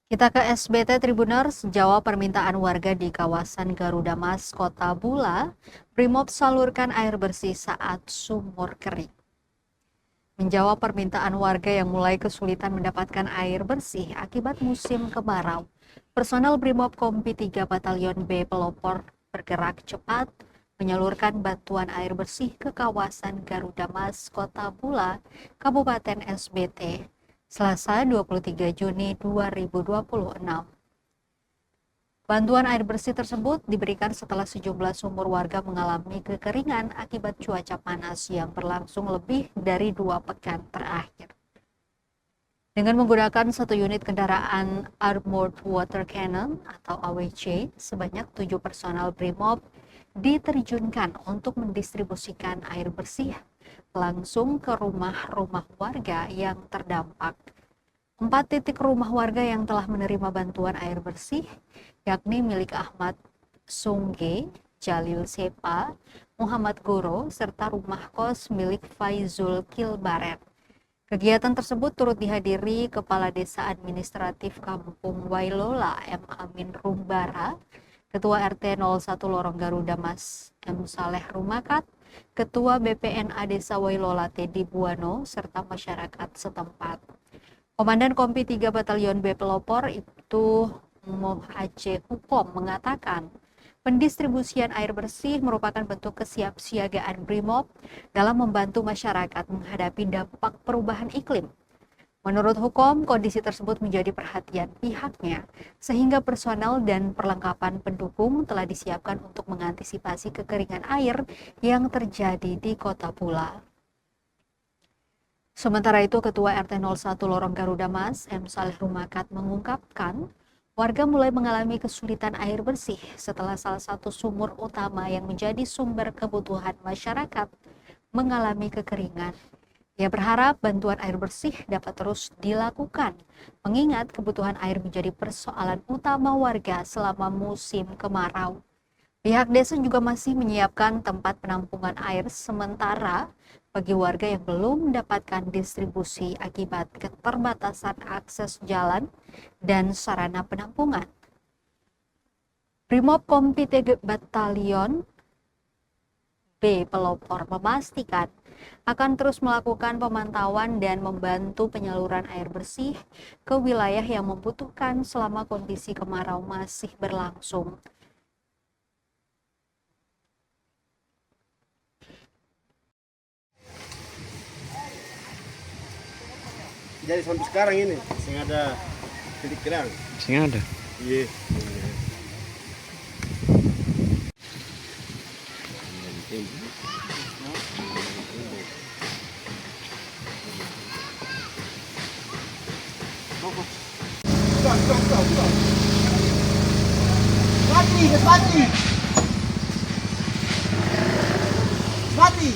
Kita ke SBT Tribuners, jawab permintaan warga di kawasan Garuda Mas, Kota Bula, Brimob salurkan air bersih saat sumur kering. Menjawab permintaan warga yang mulai kesulitan mendapatkan air bersih akibat musim kemarau, personel Brimob Kompi 3 Batalion B Pelopor bergerak cepat menyalurkan bantuan air bersih ke kawasan Garuda Mas, Kota Bula, Kabupaten SBT. Selasa 23 Juni 2026. Bantuan air bersih tersebut diberikan setelah sejumlah sumur warga mengalami kekeringan akibat cuaca panas yang berlangsung lebih dari 2 pekan terakhir. Dengan menggunakan satu unit kendaraan Armored Water Cannon atau AWC, sebanyak 7 personal Brimob diterjunkan untuk mendistribusikan air bersih langsung ke rumah-rumah warga yang terdampak. 4 titik rumah warga yang telah menerima bantuan air bersih, yakni milik Ahmad Sungge, Jalil Sepa, Muhammad Goro, serta rumah kos milik Faizul Kilbaret. Kegiatan tersebut turut dihadiri Kepala Desa Administratif Kampung Wailola M. Amin Rumbara, Ketua RT 01 Lorong Garuda Mas M. Saleh Rumakat, Ketua BPNA Desa Wailola Teddy Buano, serta masyarakat setempat. Komandan Kompi 3 Batalion B Pelopor Ibtu Mohaje Hukom mengatakan, pendistribusian air bersih merupakan bentuk kesiapsiagaan Brimob dalam membantu masyarakat menghadapi dampak perubahan iklim. Menurut Hukom, kondisi tersebut menjadi perhatian pihaknya, sehingga personel dan perlengkapan pendukung telah disiapkan untuk mengantisipasi kekeringan air yang terjadi di Kota Bula. Sementara itu, Ketua RT 01 Lorong Garuda Mas, M. Saleh Rumakat mengungkapkan, warga mulai mengalami kesulitan air bersih setelah salah satu sumur utama yang menjadi sumber kebutuhan masyarakat mengalami kekeringan. Ia berharap bantuan air bersih dapat terus dilakukan, mengingat kebutuhan air menjadi persoalan utama warga selama musim kemarau. Pihak desa juga masih menyiapkan tempat penampungan air sementara bagi warga yang belum mendapatkan distribusi akibat keterbatasan akses jalan dan sarana penampungan. Brimob Kompi 3 Batalion B Pelopor memastikan akan terus melakukan pemantauan dan membantu penyaluran air bersih ke wilayah yang membutuhkan selama kondisi kemarau masih berlangsung. Jadi sampai sekarang ini masih ada titik terang. Masih ada. Iya. Mati.